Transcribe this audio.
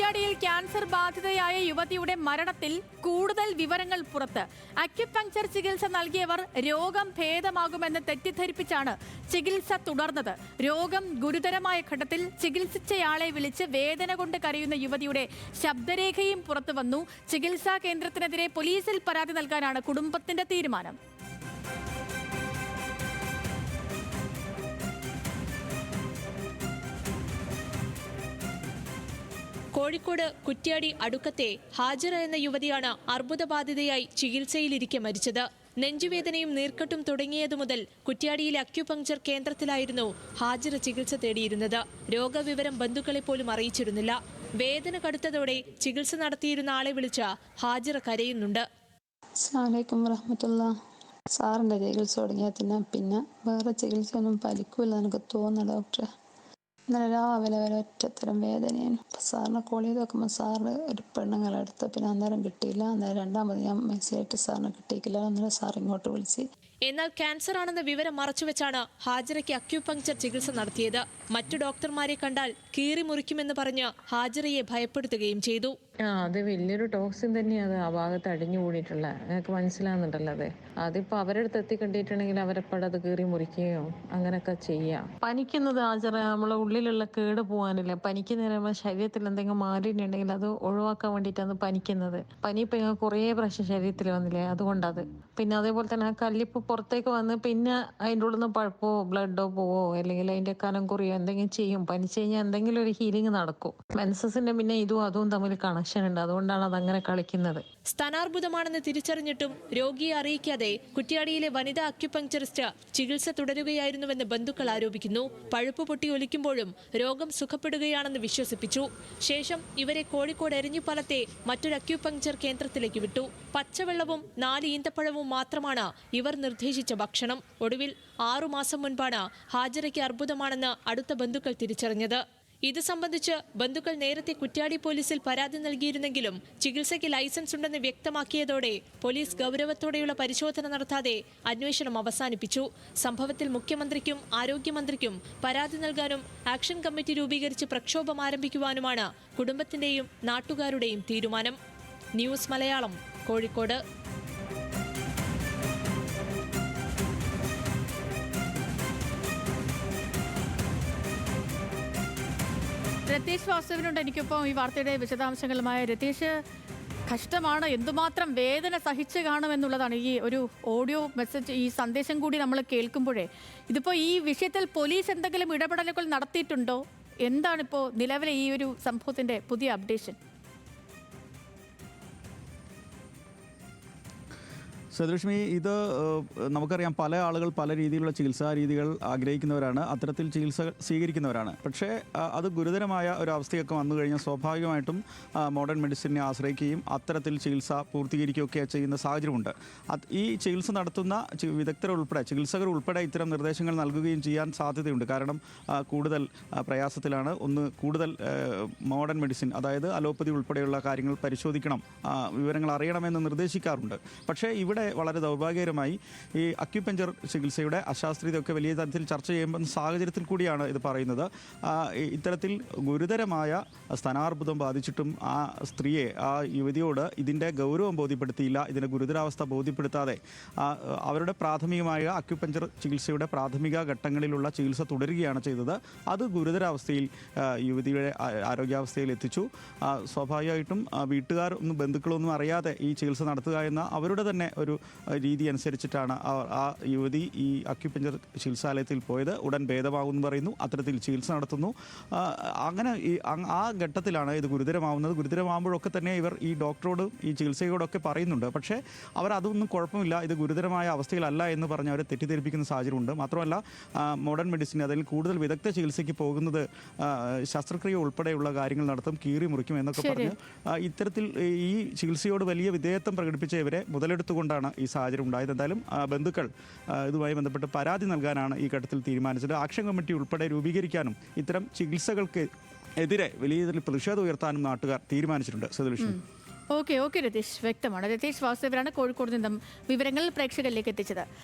കുറ്റ്യാടിയിൽ cancer ബാധിതയായ യുവതിയുടെ മരണത്തിൽ കൂടുതൽ വിവരങ്ങൾ പുറത്ത്. അക്യുപങ്ചർ ചികിത്സ നൽകിയവർ രോഗം ഭേദമാകുമെന്ന് തെറ്റിദ്ധരിപ്പിച്ചാണ് ചികിത്സ തുടർന്നത്. രോഗം ഗുരുതരമായ ഘട്ടത്തിൽ ചികിത്സിച്ചയാളെ വിളിച്ച് വേദന കൊണ്ട് കരയുന്ന യുവതിയുടെ ശബ്ദരേഖയും പുറത്തുവന്നു. ചികിത്സാ കേന്ദ്രത്തിനെതിരെ പോലീസിൽ പരാതി നൽകാനാണ് കുടുംബത്തിന്റെ തീരുമാനം. കോഴിക്കോട് കുറ്റ്യാടി അടുക്കത്തെ ഹാജറ എന്ന യുവതിയാണ് അർബുദബാധിതയായി ചികിത്സയിലിരിക്കെ മരിച്ചത്. നെഞ്ചുവേദനയും നീർക്കെട്ടും തുടങ്ങിയതു മുതൽ കുറ്റ്യാടിയിലെ അക്യുപങ്ചർ കേന്ദ്രത്തിലായിരുന്നു ഹാജറ ചികിത്സ തേടിയിരുന്നത്. രോഗവിവരം ബന്ധുക്കളെ പോലും അറിയിച്ചിരുന്നില്ല. വേദന കടുത്തതോടെ ചികിത്സ നടത്തിയിരുന്ന ആളെ വിളിച്ച ഹാജറ കരയുന്നുണ്ട്. സാറിന്റെ ചികിത്സ തുടങ്ങിയാൽ പിന്നെ വേറെ ചികിത്സ ഒന്നും ഫലിക്കൂല എനിക്ക് തോന്നുന്നു ഡോക്ടറെ. ഇന്നലെ രാവിലെ വരെ ഒറ്റത്തരം വേദനയാണ്. സാറിനെ കോൾ ചെയ്ത് നോക്കുമ്പോൾ സാറിന് ഒരു പെണ്ണുങ്ങളെടുത്ത് പിന്നെ അന്നേരം കിട്ടിയില്ല. അന്നേരം രണ്ടാമത് ഞാൻ മെസ്സേജ് സാറിന് കിട്ടിയില്ല. അന്നേരം സാർ ഇങ്ങോട്ട് വിളിച്ച്. എന്നാൽ ക്യാൻസർ ആണെന്ന വിവരം മറച്ചുവെച്ചാണ് ഹാജറയ്ക്ക് അക്യുപങ്ചർ ചികിത്സ നടത്തിയത്. മറ്റു ഡോക്ടർമാരെ കണ്ടാൽ കീറി മുറിക്കുമെന്ന് പറഞ്ഞ് ഹാജറയെ ഭയപ്പെടുത്തുകയും ചെയ്തു. അത് വലിയൊരു ടോക്സിൻ തന്നെയാണ് ആ ഭാഗത്ത് അടിഞ്ഞു കൂടിയിട്ടുള്ള. എനിക്ക് മനസ്സിലാകുന്നുണ്ടല്ലോ. അതിപ്പോ അവരെടുത്ത് എത്തിക്കണ്ടിട്ടുണ്ടെങ്കിൽ അവരെപ്പടത് കീറി മുറിക്കുകയോ അങ്ങനെയൊക്കെ ചെയ്യാം. പനിക്കുന്നത് ഹാജറ നമ്മളെ ഉള്ളിലുള്ള കേട് പോകാനില്ല. പനിക്കുന്ന നമ്മുടെ ശരീരത്തിൽ എന്തെങ്കിലും മാലിന്യം ഉണ്ടെങ്കിൽ അത് ഒഴിവാക്കാൻ വേണ്ടിയിട്ടാണ് പനിക്കുന്നത്. പനി ഇപ്പൊ കുറേ പ്രാവശ്യം ശരീരത്തിൽ വന്നില്ലേ, അതുകൊണ്ടത്. പിന്നെ അതേപോലെ തന്നെ ആ കല്ലിപ്പ് പുറത്തേക്ക് വന്ന് പിന്നെ അതിൻ്റെ ഉള്ളിൽ നിന്ന് പഴുപ്പോ ബ്ലഡോ പോവോ അല്ലെങ്കിൽ അതിന്റെ കനം കുറിയോ എന്തെങ്കിലും ചെയ്യും. പനിച്ചു കഴിഞ്ഞാൽ എന്തെങ്കിലും ഒരു ഹീലിംഗ് നടക്കും. മെൻസസിന്റെ പിന്നെ ഇതും അതും തമ്മിൽ കണക്ഷൻ ഉണ്ട്. അതുകൊണ്ടാണ് അതങ്ങനെ കളിക്കുന്നത്. സ്ഥാനാർബുദമാണെന്ന് തിരിച്ചറിഞ്ഞിട്ടും രോഗിയെ അറിയിക്കാതെ കുറ്റ്യാടിയിലെ വനിതാ അക്യുപങ്ചറിസ്റ്റ് ചികിത്സ തുടരുകയായിരുന്നുവെന്ന് ബന്ധുക്കൾ ആരോപിക്കുന്നു. പഴുപ്പ് പൊട്ടി ഒലിക്കുമ്പോഴും രോഗം സുഖപ്പെടുകയാണെന്ന് വിശ്വസിപ്പിച്ചു. ശേഷം ഇവരെ കോഴിക്കോട് എരഞ്ഞിപ്പാലത്തെ മറ്റൊരു അക്യുപങ്ചർ കേന്ദ്രത്തിലേക്ക് വിട്ടു. പച്ചവെള്ളവും 4 ഈന്തപ്പഴവും മാത്രമാണ് ഇവർ നിർദ്ദേശിച്ച ഭക്ഷണം. ഒടുവിൽ 6 മാസം മുൻപാണ് ഹാജറയ്ക്ക് അർബുദമാണെന്ന് അടുത്ത ബന്ധുക്കൾ തിരിച്ചറിഞ്ഞത്. ഇത് സംബന്ധിച്ച് ബന്ധുക്കൾ നേരത്തെ കുറ്റ്യാടി പോലീസിൽ പരാതി നൽകിയിരുന്നെങ്കിലും ചികിത്സയ്ക്ക് ലൈസൻസ് ഉണ്ടെന്ന് വ്യക്തമാക്കിയതോടെ പോലീസ് ഗൗരവത്തോടെയുള്ള പരിശോധന നടത്താതെ അന്വേഷണം അവസാനിപ്പിച്ചു. സംഭവത്തിൽ മുഖ്യമന്ത്രിക്കും ആരോഗ്യമന്ത്രിക്കും പരാതി നൽകാനും ആക്ഷൻ കമ്മിറ്റി രൂപീകരിച്ച് പ്രക്ഷോഭം ആരംഭിക്കുവാനുമാണ് കുടുംബത്തിന്റെയും നാട്ടുകാരുടെയും തീരുമാനം. ന്യൂസ് മലയാളം, കോഴിക്കോട്. രതീഷ് വാസുവിനുണ്ട് എനിക്കിപ്പോൾ ഈ വാർത്തയുടെ വിശദാംശങ്ങളുമായ. രതീഷ്, കഷ്ടമാണ്. എന്തുമാത്രം വേദന സഹിച്ച് കാണുമെന്നുള്ളതാണ് ഈ ഒരു ഓഡിയോ മെസ്സേജ്, ഈ സന്ദേശം കൂടി നമ്മൾ കേൾക്കുമ്പോഴേ. ഇതിപ്പോൾ ഈ വിഷയത്തിൽ പോലീസ് എന്തെങ്കിലും ഇടപെടലുകൾ നടത്തിയിട്ടുണ്ടോ? എന്താണിപ്പോൾ നിലവിലെ ഈ ഒരു സംഭവത്തിൻ്റെ പുതിയ അപ്ഡേഷൻ? സദൃഷ്മി, ഇത് നമുക്കറിയാം, പല ആളുകൾ പല രീതിയിലുള്ള ചികിത്സാ രീതികൾ ആഗ്രഹിക്കുന്നവരാണ്, അത്തരത്തിൽ ചികിത്സ സ്വീകരിക്കുന്നവരാണ്. പക്ഷേ അത് ഗുരുതരമായ ഒരു അവസ്ഥയൊക്കെ വന്നു കഴിഞ്ഞാൽ സ്വാഭാവികമായിട്ടും മോഡേൺ മെഡിസിനെ ആശ്രയിക്കുകയും അത്തരത്തിൽ ചികിത്സ പൂർത്തീകരിക്കുകയൊക്കെ ചെയ്യുന്ന സാഹചര്യമുണ്ട്. ഈ ചികിത്സ നടത്തുന്ന വിദഗ്ധരുൾപ്പെടെ, ചികിത്സകർ ഉൾപ്പെടെ ഇത്തരം നിർദ്ദേശങ്ങൾ നൽകുകയും ചെയ്യാൻ സാധ്യതയുണ്ട്. കാരണം കൂടുതൽ പ്രയാസത്തിലാണ്. കൂടുതൽ മോഡേൺ മെഡിസിൻ, അതായത് അലോപ്പതി ഉൾപ്പെടെയുള്ള കാര്യങ്ങൾ പരിശോധിക്കണം, വിവരങ്ങൾ അറിയണമെന്ന് നിർദ്ദേശിക്കാറുണ്ട്. പക്ഷേ ഇവിടെ വളരെ ദൗർഭാഗ്യകരമായി ഈ അക്യുപങ്ചർ ചികിത്സയുടെ അശാസ്ത്രീയതയൊക്കെ വലിയ തരത്തിൽ ചർച്ച ചെയ്യുന്ന സാഹചര്യത്തിൽ കൂടിയാണ് ഇത് പറയുന്നത്. ഇത്തരത്തിൽ ഗുരുതരമായ സ്ഥാനാർബുദം ബാധിച്ചിട്ടും ആ സ്ത്രീയെ, ആ യുവതിയോട് ഇതിൻ്റെ ഗൗരവം ബോധ്യപ്പെടുത്തിയില്ല, ഇതിൻ്റെ ഗുരുതരാവസ്ഥ ബോധ്യപ്പെടുത്താതെ അവരുടെ പ്രാഥമികമായ അക്യുപങ്ചർ ചികിത്സയുടെ പ്രാഥമിക ഘട്ടങ്ങളിലുള്ള ചികിത്സ തുടരുകയാണ് ചെയ്തത്. അത് ഗുരുതരാവസ്ഥയിൽ യുവതിയുടെ ആരോഗ്യാവസ്ഥയിൽ എത്തിച്ചു. സ്വാഭാവികമായിട്ടും വീട്ടുകാരൊന്നും ബന്ധുക്കളൊന്നും അറിയാതെ ഈ ചികിത്സ നടത്തുക എന്ന അവരുടെ തന്നെ ഒരു രീതി അനുസരിച്ചിട്ടാണ് ആ യുവതി ഈ അക്യുപങ്ചർ ചികിത്സാലയത്തിൽ പോയത്. ഉടൻ ഭേദമാകുമെന്ന് പറയുന്നു, അത്തരത്തിൽ ചികിത്സ നടത്തുന്നു. അങ്ങനെ ആ ഘട്ടത്തിലാണ് ഇത് ഗുരുതരമാവുന്നത്. ഗുരുതരമാകുമ്പോഴൊക്കെ തന്നെ ഇവർ ഈ ഡോക്ടറോടും ഈ ചികിത്സയോടൊക്കെ പറയുന്നുണ്ട്. പക്ഷേ അവരതൊന്നും കുഴപ്പമില്ല, ഇത് ഗുരുതരമായ അവസ്ഥയിലല്ല എന്ന് പറഞ്ഞ് അവരെ തെറ്റിദ്ധരിപ്പിക്കുന്ന സാഹചര്യമുണ്ട്. മാത്രമല്ല, മോഡേൺ മെഡിസിൻ, അതിൽ കൂടുതൽ വിദഗ്ധ ചികിത്സയ്ക്ക് പോകുന്നത് ശസ്ത്രക്രിയ ഉൾപ്പെടെയുള്ള കാര്യങ്ങൾ നടത്തും, കീറി മുറിക്കും എന്നൊക്കെ പറഞ്ഞ് ഇത്തരത്തിൽ ഈ ചികിത്സയോട് വലിയ വിധേയത്വം പ്രകടിപ്പിച്ച ഇവരെ മുതലെടുത്തുകൊണ്ടാണ് ഈ സാഹചര്യം ഉണ്ടായത്. എന്തായാലും ബന്ധുക്കൾ ഇതുമായി ബന്ധപ്പെട്ട് പരാതി നൽകാനാണ് ഈ ഘട്ടത്തിൽ തീരുമാനിച്ചത്. ആക്ഷൻ കമ്മിറ്റി ഉൾപ്പെടെ രൂപീകരിക്കാനും ഇത്തരം ചികിത്സകൾക്ക് എതിരെ വലിയ രീതിയിൽ പ്രതിഷേധം ഉയർത്താനും നാട്ടുകാർ തീരുമാനിച്ചിട്ടുണ്ട്. സദൃഷ്മി. ഓക്കെ രതീഷ്, വ്യക്തമാണ്. രതീഷ് വാസുദേവനാണ് കോഴിക്കോട് നിന്നും വിവരങ്ങൾ പ്രേക്ഷകരിലേക്ക് എത്തിച്ചത്.